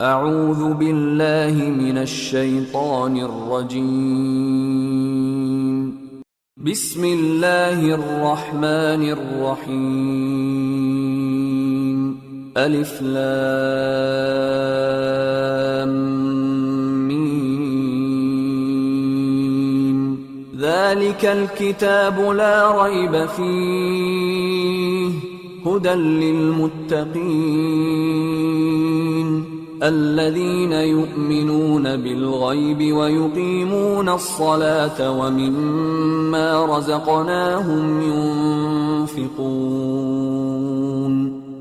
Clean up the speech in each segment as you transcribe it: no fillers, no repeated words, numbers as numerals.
أعوذ بالله من الشيطان الرجيم. بسم الله الرحمن الرحيم. ألف لام ميم. ذلك الكتاب لا ريب فيه هدى للمتقين الذين يؤمنون بالغيب ويقيمون الصلاة ومما رزقناهم ينفقون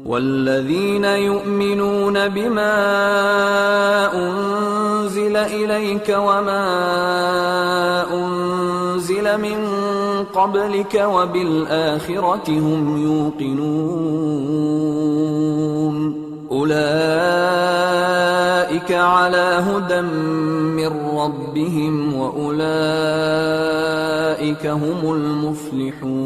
والذين يؤمنون بما أنزل إليك وما أنزل من قبلك وبالآخرة هم يوقنون أولئك على هدى من ربهم وأولئك هم المفلحون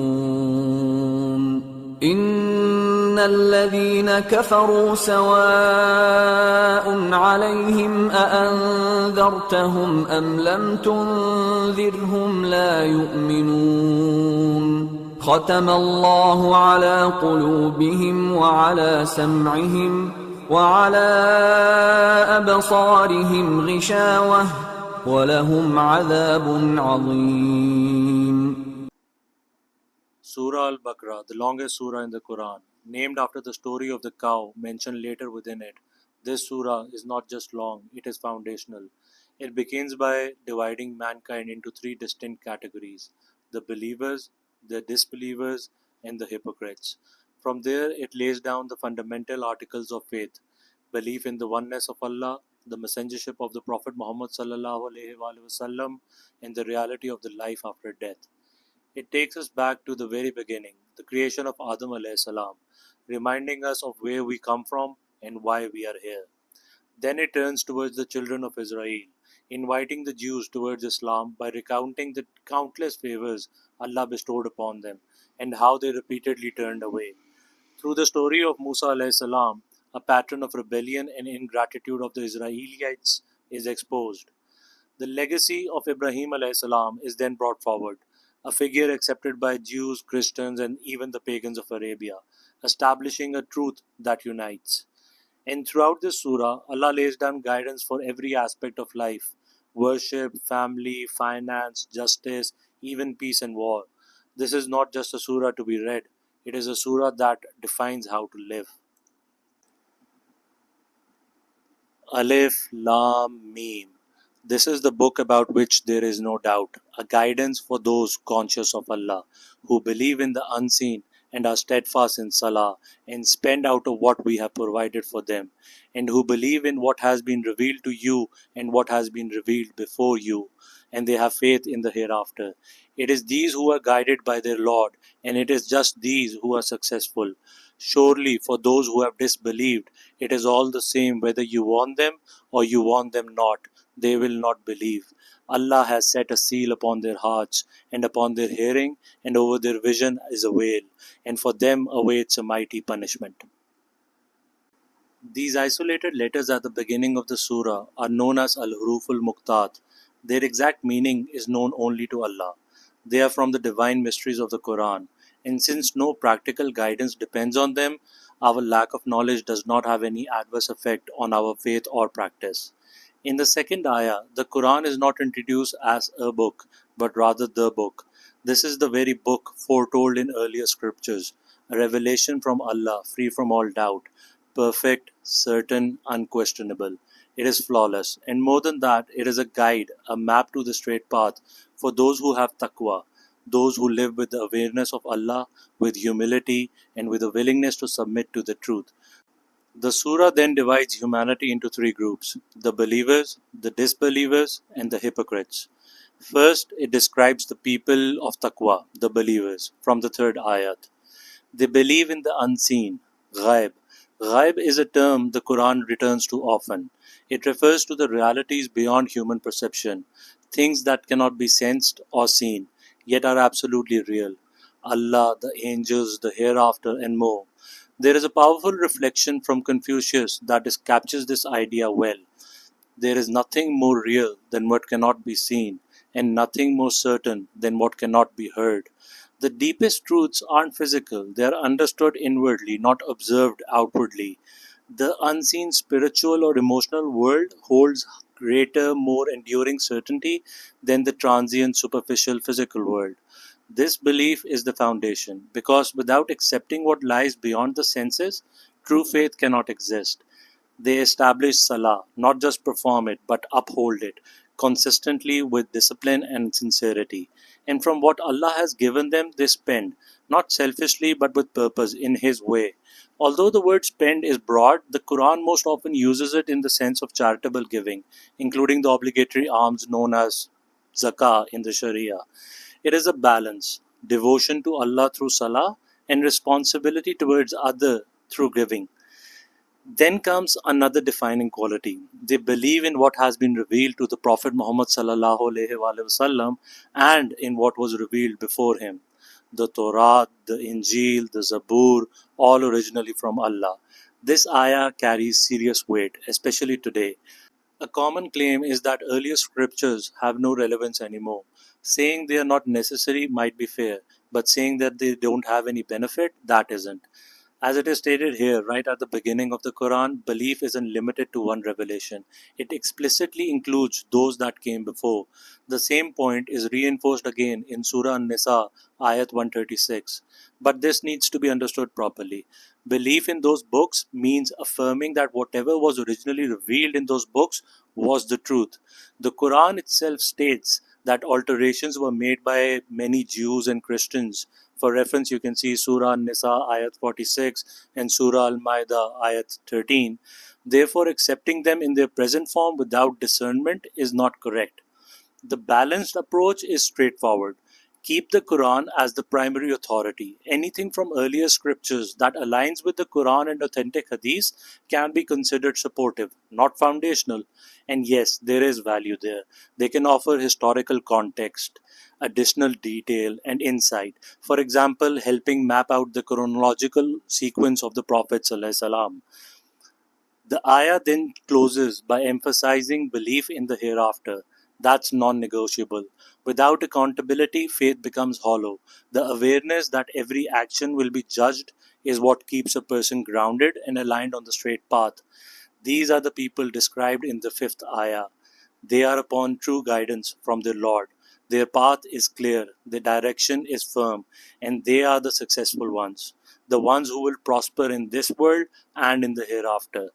إن الذين كفروا سواء عليهم أأنذرتهم أم لم تنذرهم لا يؤمنون ختم الله على قلوبهم وعلى سمعهم وعلى أبصارهم غشاوة ولهم عذاب عظيم. Surah Al-Baqarah, the longest surah in the Quran, named after the story of the cow mentioned later within it. This surah is not just long, it is foundational. It begins by dividing mankind into three distinct categories: the believers, the disbelievers, and the hypocrites. From there, it lays down the fundamental articles of faith: belief in the oneness of Allah, the messengership of the Prophet Muhammad ﷺ, and the reality of the life after death. It takes us back to the very beginning, the creation of Adam alayhi salam, reminding us of where we come from and why we are here. Then it turns towards the children of Israel, inviting the Jews towards Islam by recounting the countless favors Allah bestowed upon them and how they repeatedly turned away. Through the story of Musa alayhi salam, a pattern of rebellion and ingratitude of the Israelites is exposed. The legacy of Ibrahim alayhi salam is then brought forward, a figure accepted by Jews, Christians, and even the pagans of Arabia, establishing a truth that unites. And throughout this surah, Allah lays down guidance for every aspect of life: worship, family, finance, justice, even peace and war. This is not just a surah to be read, it is a surah that defines how to live. Alif Lam Mim. This is the book about which there is no doubt, a guidance for those conscious of Allah, who believe in the unseen and are steadfast in salah and spend out of what we have provided for them, and who believe in what has been revealed to you and what has been revealed before you, and they have faith in the hereafter. It is these who are guided by their Lord, and it is just these who are successful. Surely for those who have disbelieved, it is all the same whether you warn them or you warn them not. They will not believe. Allah has set a seal upon their hearts and upon their hearing, and over their vision is a veil, and for them awaits a mighty punishment. These isolated letters at the beginning of the surah are known as Al-Huruf al-Muqtat. Their exact meaning is known only to Allah. They are from the divine mysteries of the Quran, and since no practical guidance depends on them, our lack of knowledge does not have any adverse effect on our faith or practice. In the second ayah, the Quran is not introduced as a book, but rather the book. This is the very book foretold in earlier scriptures, a revelation from Allah, free from all doubt, perfect, certain, unquestionable. It is flawless, and more than that, it is a guide, a map to the straight path for those who have taqwa, those who live with the awareness of Allah, with humility, and with a willingness to submit to the truth. The surah then divides humanity into three groups: the believers, the disbelievers, and the hypocrites. First, it describes the people of taqwa, the believers, from the third ayat. They believe in the unseen, ghaib. Ghaib is a term the Quran returns to often. It refers to the realities beyond human perception, things that cannot be sensed or seen, yet are absolutely real. Allah, the angels, the hereafter, and more. There is a powerful reflection from Confucius that captures this idea well. There is nothing more real than what cannot be seen, and nothing more certain than what cannot be heard. The deepest truths aren't physical, they are understood inwardly, not observed outwardly. The unseen spiritual or emotional world holds greater, more enduring certainty than the transient, superficial physical world. This belief is the foundation, because without accepting what lies beyond the senses, true faith cannot exist. They establish Salah, not just perform it, but uphold it, consistently with discipline and sincerity. And from what Allah has given them, they spend, not selfishly but with purpose, in His way. Although the word spend is broad, the Quran most often uses it in the sense of charitable giving, including the obligatory alms known as zakah in the Sharia. It is a balance, devotion to Allah through Salah and responsibility towards other through giving. Then comes another defining quality. They believe in what has been revealed to the Prophet Muhammad sallallahu alaihi wasallam and in what was revealed before him. The Torah, the Injil, the Zabur, all originally from Allah. This ayah carries serious weight, especially today. A common claim is that earlier scriptures have no relevance anymore. Saying they are not necessary might be fair, but saying that they don't have any benefit, that isn't. As it is stated here, right at the beginning of the Quran, belief isn't limited to one revelation. It explicitly includes those that came before. The same point is reinforced again in Surah An-Nisa, Ayat 136. But this needs to be understood properly. Belief in those books means affirming that whatever was originally revealed in those books was the truth. The Quran itself states that alterations were made by many Jews and Christians. For reference, you can see Surah An-Nisa, Ayat 46 and Surah Al-Ma'idah, Ayat 13. Therefore, accepting them in their present form without discernment is not correct. The balanced approach is straightforward. Keep the Quran as the primary authority. Anything from earlier scriptures that aligns with the Quran and authentic hadith can be considered supportive, not foundational. And yes, there is value there. They can offer historical context, additional detail, and insight. For example, helping map out the chronological sequence of the Prophet ﷺ. The ayah then closes by emphasizing belief in the hereafter. That's non-negotiable. Without accountability, faith becomes hollow. The awareness that every action will be judged is what keeps a person grounded and aligned on the straight path. These are the people described in the fifth ayah. They are upon true guidance from their Lord. Their path is clear, their direction is firm, and they are the successful ones, the ones who will prosper in this world and in the hereafter.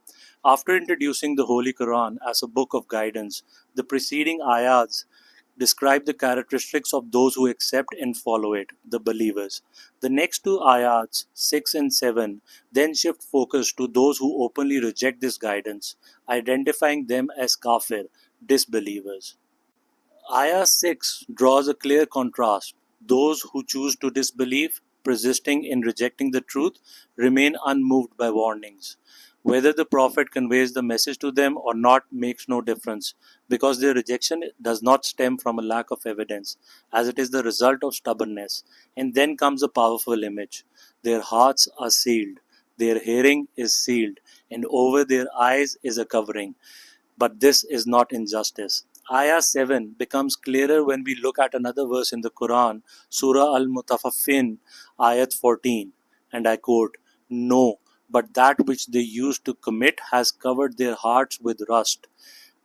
After introducing the Holy Quran as a book of guidance, the preceding ayats describe the characteristics of those who accept and follow it, the believers. The next two ayats, 6 and 7, then shift focus to those who openly reject this guidance, identifying them as kafir, disbelievers. Ayah 6 draws a clear contrast. Those who choose to disbelieve, persisting in rejecting the truth, remain unmoved by warnings. Whether the Prophet conveys the message to them or not makes no difference, because their rejection does not stem from a lack of evidence, as it is the result of stubbornness. And then comes a powerful image. Their hearts are sealed, their hearing is sealed, and over their eyes is a covering. But this is not injustice. Ayah 7 becomes clearer when we look at another verse in the Quran, Surah Al-Mutaffifin, Ayat 14, and I quote, "No, but that which they used to commit has covered their hearts with rust."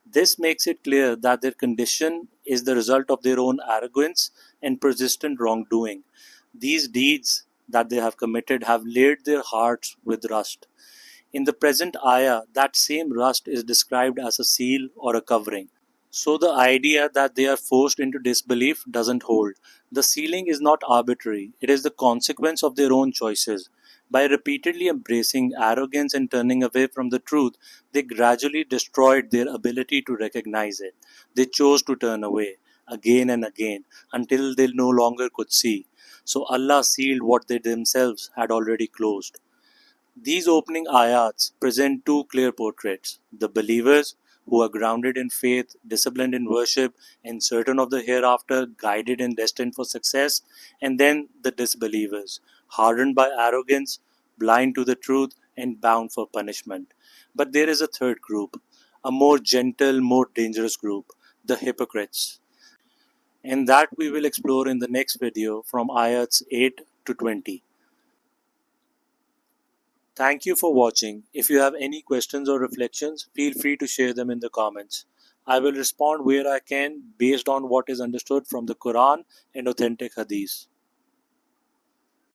This makes it clear that their condition is the result of their own arrogance and persistent wrongdoing. These deeds that they have committed have laid their hearts with rust. In the present ayah, that same rust is described as a seal or a covering. So the idea that they are forced into disbelief doesn't hold. The sealing is not arbitrary, it is the consequence of their own choices. By repeatedly embracing arrogance and turning away from the truth, they gradually destroyed their ability to recognize it. They chose to turn away, again and again, until they no longer could see. So Allah sealed what they themselves had already closed. These opening ayats present two clear portraits: the believers, who are grounded in faith, disciplined in worship, and certain of the hereafter, guided and destined for success, and then the disbelievers, hardened by arrogance, blind to the truth and bound for punishment. But there is a third group, a more gentle, more dangerous group, the hypocrites. And that we will explore in the next video from ayats 8 to 20. Thank you for watching. If you have any questions or reflections, feel free to share them in the comments. I will respond where I can based on what is understood from the Quran and authentic hadith.